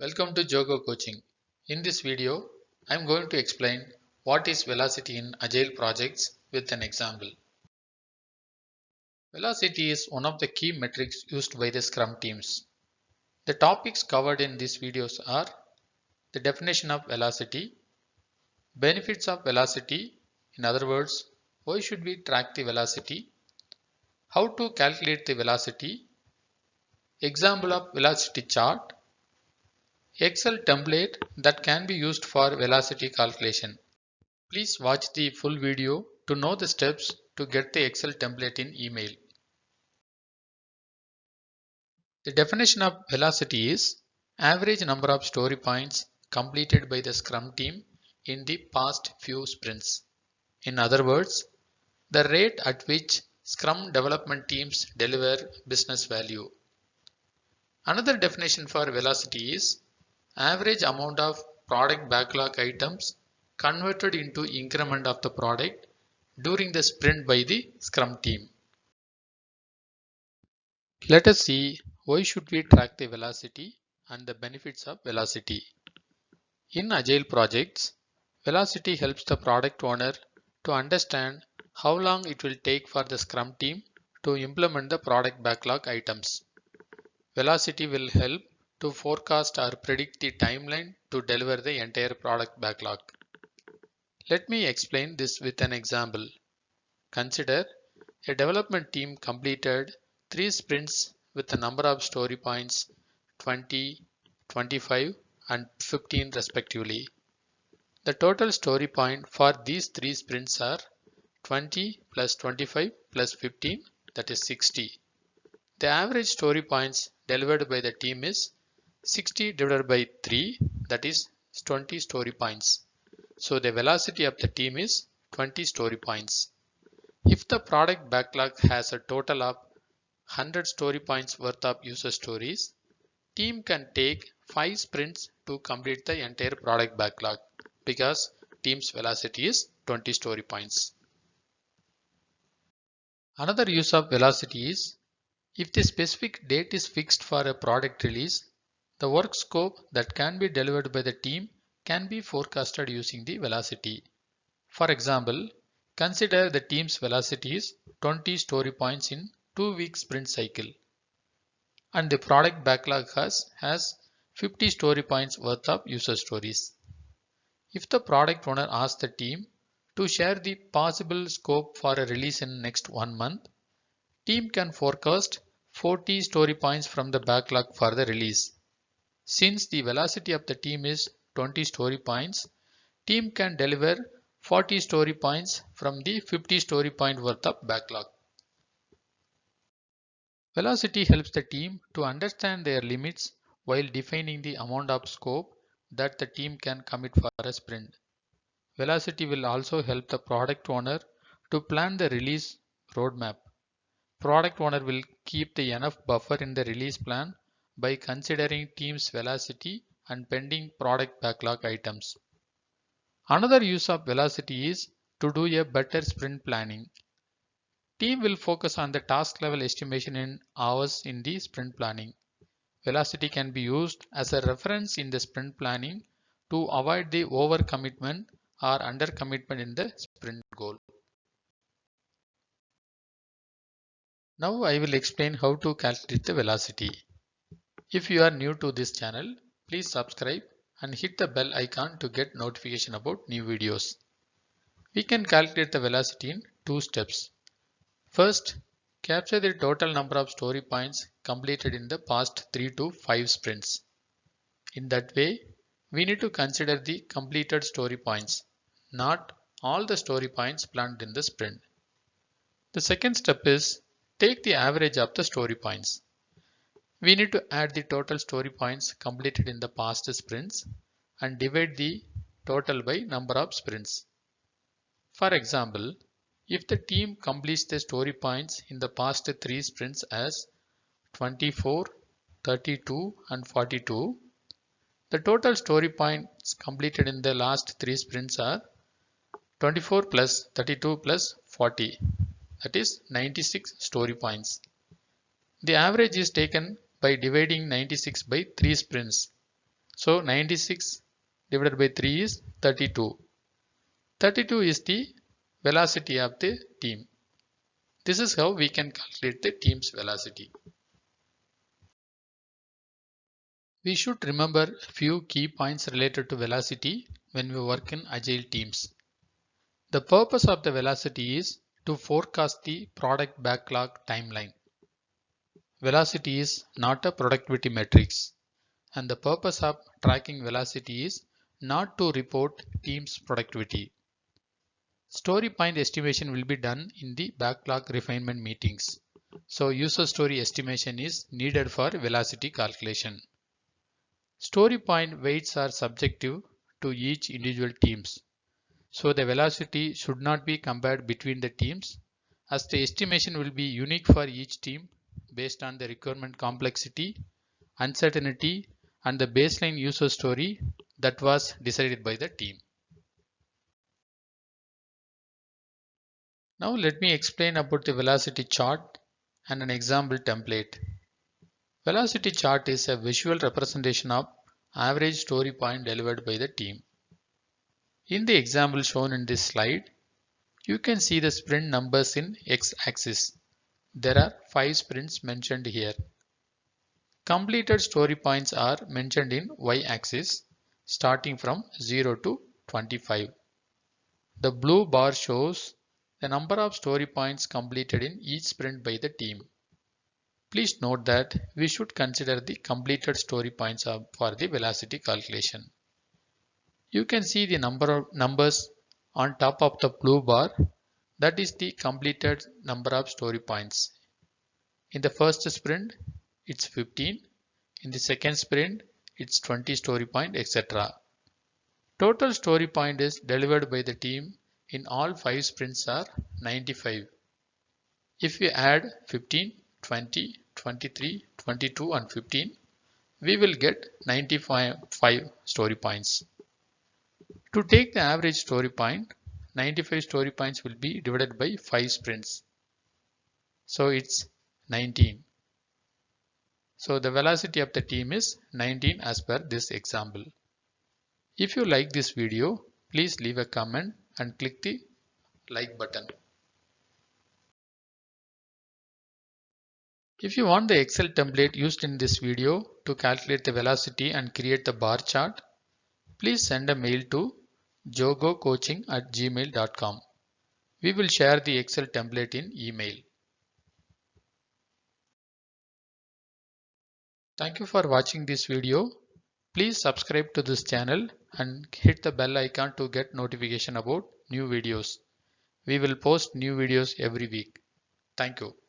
Welcome to Jogo Coaching. In this video, I am going to explain what is velocity in agile projects with an example. Velocity is one of the key metrics used by the Scrum teams. The topics covered in these videos are the definition of velocity, benefits of velocity, in other words, why should we track the velocity, how to calculate the velocity, example of velocity chart, Excel template that can be used for velocity calculation. Please watch the full video to know the steps to get the Excel template in email. The definition of velocity is average number of story points completed by the Scrum team in the past few sprints. In other words, the rate at which Scrum development teams deliver business value. Another definition for velocity is average amount of product backlog items converted into increment of the product during the sprint by the Scrum team. Let us see why should we track the velocity and the benefits of velocity. In agile projects, velocity helps the product owner to understand how long it will take for the Scrum team to implement the product backlog items. Velocity will help to forecast or predict the timeline to deliver the entire product backlog. Let me explain this with an example. Consider a development team completed 3 sprints with a number of story points 20, 25 and 15 respectively. The total story point for these 3 sprints are 20 plus 25 plus 15, that is 60. The average story points delivered by the team is 60 divided by 3, that is 20 story points. So the velocity of the team is 20 story points. If the product backlog has a total of 100 story points worth of user stories, team can take 5 sprints to complete the entire product backlog because team's velocity is 20 story points. Another use of velocity is if the specific date is fixed for a product release, the work scope that can be delivered by the team can be forecasted using the velocity. For example, consider the team's velocity is 20 story points in 2-week sprint cycle and the product backlog has 50 story points worth of user stories. If the product owner asks the team to share the possible scope for a release in next 1 month, team can forecast 40 story points from the backlog for the release. Since the velocity of the team is 20 story points, team can deliver 40 story points from the 50 story point worth of backlog. Velocity helps the team to understand their limits while defining the amount of scope that the team can commit for a sprint. Velocity will also help the product owner to plan the release roadmap. Product owner will keep the enough buffer in the release plan by considering team's velocity and pending product backlog items. Another use of velocity is to do a better sprint planning. Team will focus on the task level estimation in hours in the sprint planning. Velocity can be used as a reference in the sprint planning to avoid the overcommitment or undercommitment in the sprint goal. Now I will explain how to calculate the velocity. If you are new to this channel, please subscribe and hit the bell icon to get notification about new videos. We can calculate the velocity in 2 steps. First, capture the total number of story points completed in the past 3 to 5 sprints. In that way, we need to consider the completed story points, not all the story points planned in the sprint. The second step is take the average of the story points. We need to add the total story points completed in the past sprints and divide the total by number of sprints. For example, if the team completes the story points in the past 3 sprints as 24, 32 and 42, the total story points completed in the last 3 sprints are 24 plus 32 plus 40, that is 96 story points. The average is taken by dividing 96 by 3 sprints. So 96 divided by 3 is 32. 32 is the velocity of the team. This is how we can calculate the team's velocity. We should remember a few key points related to velocity when we work in agile teams. The purpose of the velocity is to forecast the product backlog timeline. Velocity is not a productivity matrix, and the purpose of tracking velocity is not to report team's productivity. Story point estimation will be done in the backlog refinement meetings. So user story estimation is needed for velocity calculation. Story point weights are subjective to each individual teams. So the velocity should not be compared between the teams, as the estimation will be unique for each team based on the requirement complexity, uncertainty, and the baseline user story that was decided by the team. Now let me explain about the velocity chart and an example template. Velocity chart is a visual representation of average story point delivered by the team. In the example shown in this slide, you can see the sprint numbers in x-axis. There are 5 sprints mentioned here. Completed story points are mentioned in y-axis, starting from 0 to 25. The blue bar shows the number of story points completed in each sprint by the team. Please note that we should consider the completed story points for the velocity calculation. You can see the number of numbers on top of the blue bar. That is the completed number of story points. In the first sprint, it's 15. In the second sprint, it's 20 story point, etc. Total story point is delivered by the team in all 5 sprints are 95. If we add 15, 20, 23, 22 and 15, we will get 95 story points. To take the average story point, 95 story points will be divided by 5 sprints. So it's 19. So the velocity of the team is 19 as per this example. If you like this video, please leave a comment and click the like button. If you want the Excel template used in this video to calculate the velocity and create the bar chart, please send a mail to jogocoaching@gmail.com. We will share the Excel template in email. Thank you for watching this video. Please subscribe to this channel and hit the bell icon to get notification about new videos. We will post new videos every week. Thank you.